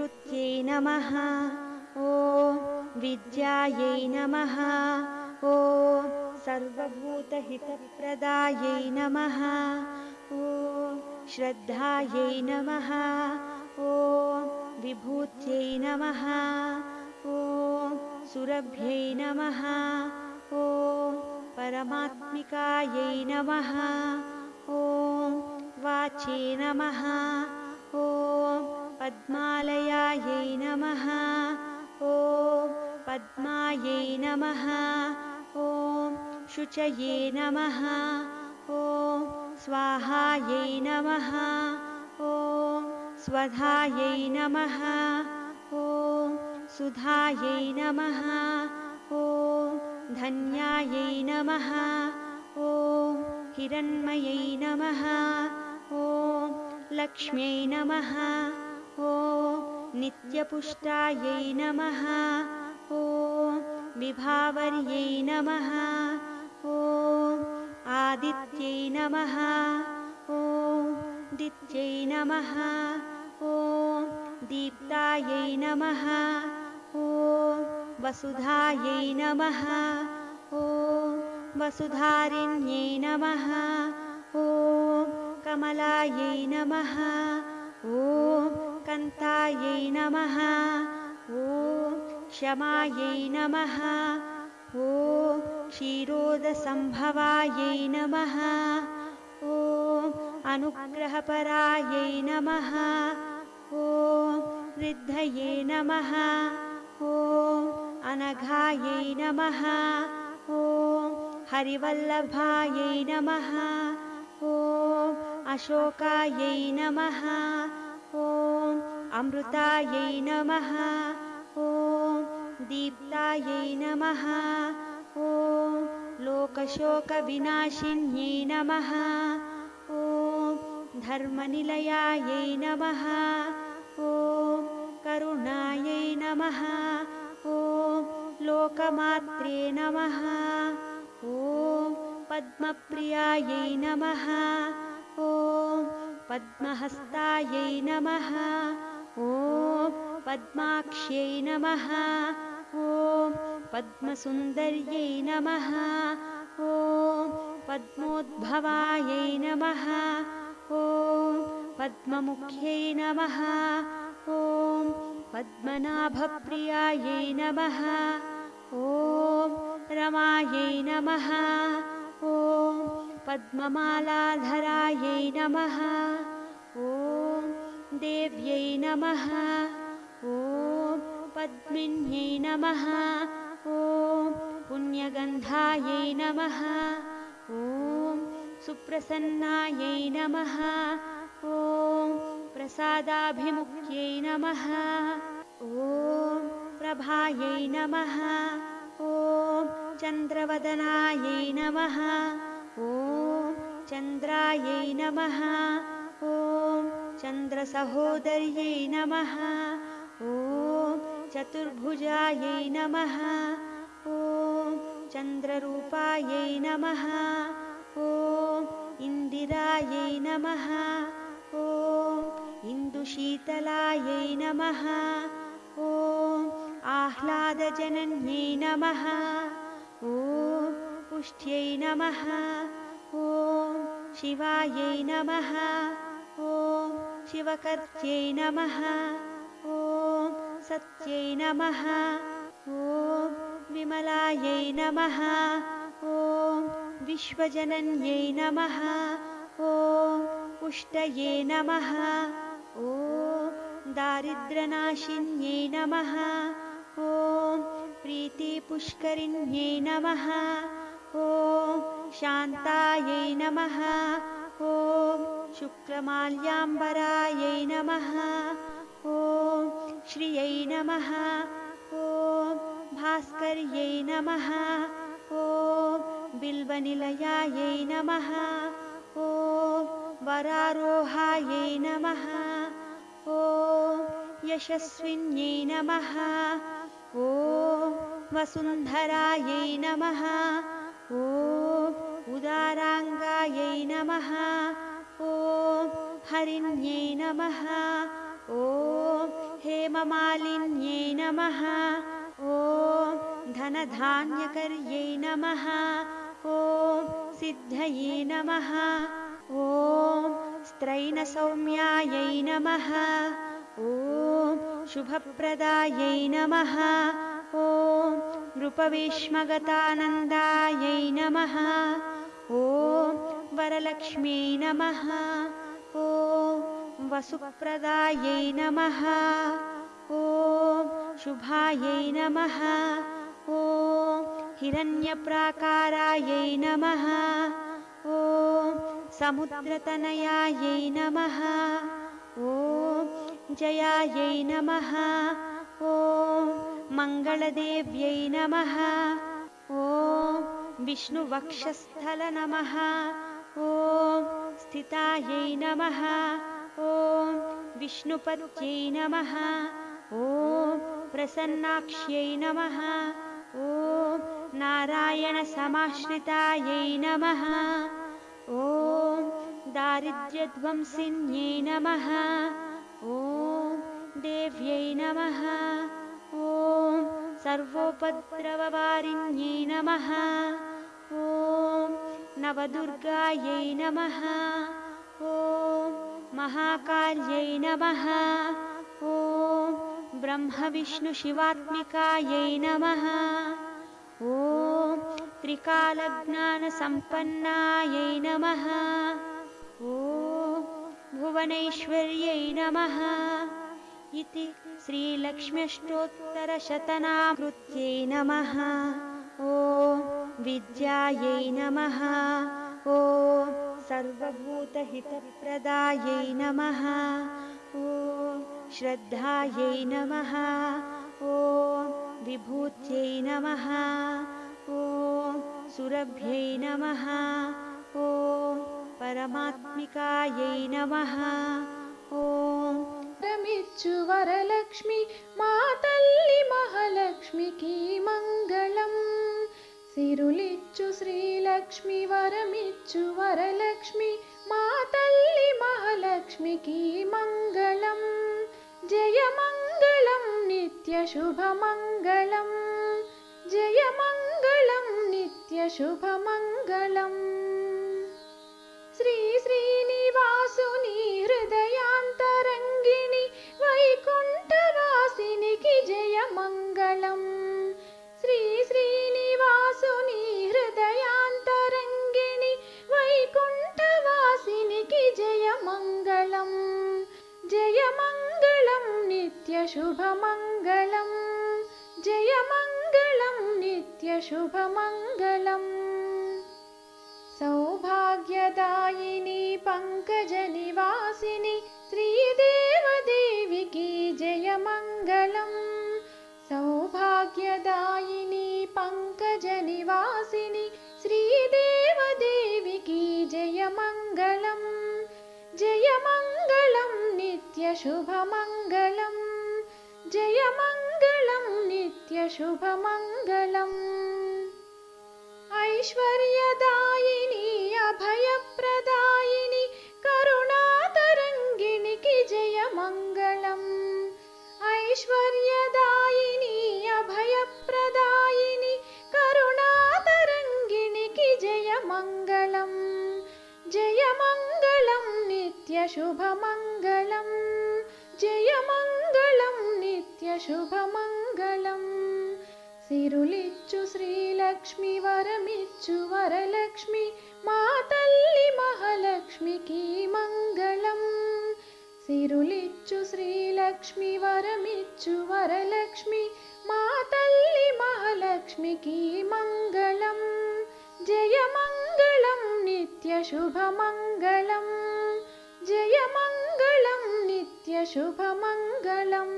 विवृत्यै नमः। ॐ विद्यायै नमः। ॐ सर्वभूतहितप्रदायै नमः। ॐ श्रद्धायै नमः। ॐ विभूत्यै नमः। ॐ सुरभ्यै नमः। ॐ परमात्मिकायै नमः। ॐ वाचे नमः। ॐ पद्मालयायै नमः। ॐ पद्मायै नमः। ॐ शुचये नमः। ॐ स्वाहायै नमः। ॐ स्वधायै नमः। ॐ सुधायै नमः। ॐ धन्यायै नमः। ॐ हिरण्मयै नमः। ॐ लक्ष्म्यै नमः। ॐ नित्यपुष्टायै नमः। ॐ विभावर्यै नमः। ॐ आदित्यै नमः। ॐ दित्यै नमः। ॐ दीप्तायै नमः। ॐ वसुधायै नमः। ॐ वसुधारिण्यै नमः। ॐ कमलायै नमः। ॐ कान्तायै नमः। ॐ क्षमायै नमः। ॐ क्षीरोदसम्भवायै नमः। ॐ अनुग्रहपरायै नमः। ॐ रिद्धये नमः। ॐ अनघायै नमः। ॐ हरिवल्लभायै नमः। ॐ अशोकायै नमः। ॐ अमृतायै नमः। ॐ दीप्तायै नमः। ॐ लोकशोकविनाशिन्यै नमः। ॐ धर्मनिलयायै नमः। ॐ करुणायै नमः। ॐ लोकमात्रे नमः। ॐ पद्मप्रियायै नमः। ॐ पद्महस्तायै नमः। ॐ पद्माक्ष्यै नमः। ॐ पद्मसुन्दर्यै नमः। ॐ पद्मोद्भवायै नमः। ॐ पद्ममुख्यै नमः। ॐ पद्मनाभप्रियायै नमः। ॐ रमायै नमः। ॐ पद्ममालाधरायै नमः। ॐ देव्यै नमः। ॐ पद्मिन्यै नमः। ॐ पुण्यगन्धायै नमः। ॐ सुप्रसन्नायै नमः। ॐ प्रसादाभिमुख्यै नमः। ॐ प्रभायै नमः। ॐ चन्द्रवदनायै नमः। ॐ चन्द्रायै नमः। ॐ चन्द्रसहोदर्यै नमः। ॐ चतुर्भुजायै नमः। ॐ चन्द्ररूपायै नमः। ॐ इन्दिरायै नमः। ॐ इन्दुशीतलायै नमः। ॐ आह्लादजनन्यै नमः। ॐ पुष्ट्यै नमः। ॐ शिवायै नमः। ॐ शिवकर्त्यै नमः। ॐ सत्यै नमः। ॐ विमलायै नमः। ॐ विश्वजनन्यै नमः। ॐ पुष्टये नमः। ॐ दारिद्र्यनाशिन्यै नमः। ॐ प्रीतिपुष्करिण्यै नमः। ॐ शान्तायै नमः। ॐ शुक्लमाल्याम्बरायै नमः। ॐ श्रियै नमः। ॐ भास्कर्यै नमः। ॐ बिल्वनिलयायै नमः। ॐ वरारोहायै नमः। ॐ यशस्विन्यै नमः। ॐ वसुन्धरायै नमः। ॐ उदाराङ्गायै नमः। ॐ हरिण्यै नमः। ॐ हेममालिन्यै नमः। ॐ धनधान्यकर्यै नमः। ॐ सिद्धये नमः। ॐ स्त्रैणसौम्यायै नमः। ॐ शुभप्रदायै नमः। ॐ नृपविष्मगतानन्दायै नमः। ॐ वरलक्ष्म्यै नमः। ॐ वसुप्रदायै नमः। ॐ शुभायै नमः। ॐ हिरण्यप्राकारायै नमः। ॐ समुद्रतनयायै नमः। ॐ जयायै नमः। ॐ मङ्गलदेव्यै नमः। ॐ विष्णुवक्षस्थल नमः। ॐ स्थितायै नमः। ॐ विष्णुपत्यै नमः। ॐ प्रसन्नाक्ष्यै नमः। ॐ नारायणसमाश्रितायै नमः। ॐ दारिद्र्यध्वंसिन्यै नमः। ॐ देव्यै नमः। ॐ सर्वोपद्रववारिण्यै नमः। ॐ नवदुर्गायै नमः। ॐ महाकाल्यै नमः। ॐ ब्रह्मविष्णुशिवात्मिकायै नमः। ॐ त्रिकालज्ञानसम्पन्नायै नमः। ॐ भुवनैश्वर्यै नमः। इति श्रीलक्ष्म्यष्टोत्तरशतनामकृत्यै नमः। ॐ विद्यायै नमः। ॐ सर्वभूतहितप्रदायै नमः। ॐ श्रद्धायै नमः। ॐ विभूत्यै नमः। ॐ सुरभ्यै नमः। ॐ परमात्मिकायै नमः। ॐ రమిచ్చు వరలక్ష్మి మా తల్లి మహాలక్ష్మికి మంగళం. సిరులిచ్చు శ్రీలక్ష్మి వరమిచ్చు వరలక్ష్మి మా తల్లి మహాలక్ష్మికి మంగళం. జయ మంగళం నిత్య శుభమంగళం. జయ మంగళం నిత్య శుభమంగళం. శ్రీ శ్రీనివాసుని హృదయాంతరంగిణి వైకుంఠవాసినికి జయ మంగళం. శ్రీ శ్రీనివాసుని హృదయాంతరంగిణి వైకుంఠవాసినికి జయ మంగళం. జయ మంగళం నిత్య శుభమంగళం. జయ మంగళం నిత్య శుభమంగళం. సౌభాగ్యదాయిని పంకజనివాసిని శ్రీదేవదేవికి జయ మంగళం. సౌభాగ్యదాయిని పంకజనివాసిని శ్రీదేవదేవికి జయ మంగళం. జయ మంగళం నిత్య శుభమంగళం. జయ మంగళం నిత్య శుభమంగళం. ఐశ్వర్యదాయిని అభయప్రదాయిని కరుణాతరంగిణికి జయ మంగళం. ఐశ్వర్యదాయిని అభయప్రదాయిని కరుణాతరంగిణికి జయ మంగళం. జయ మంగళం నిత్య శుభమంగళం. జయ మంగళం నిత్య శుభమంగళం. సిరులిచ్చు శ్రీలక్ష్మి వరమిచ్చు వరలక్ష్మి మా తల్లి మహాలక్ష్మికి మంగళం. సిరులిచ్చు శ్రీలక్ష్మి వరమిచ్చు వరలక్ష్మి మా తల్లి మహాలక్ష్మికి మంగళం. జయ మంగళం నిత్య శుభమంగళం. జయ మంగళం నిత్య శుభమంగళం.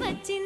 వచ్చింది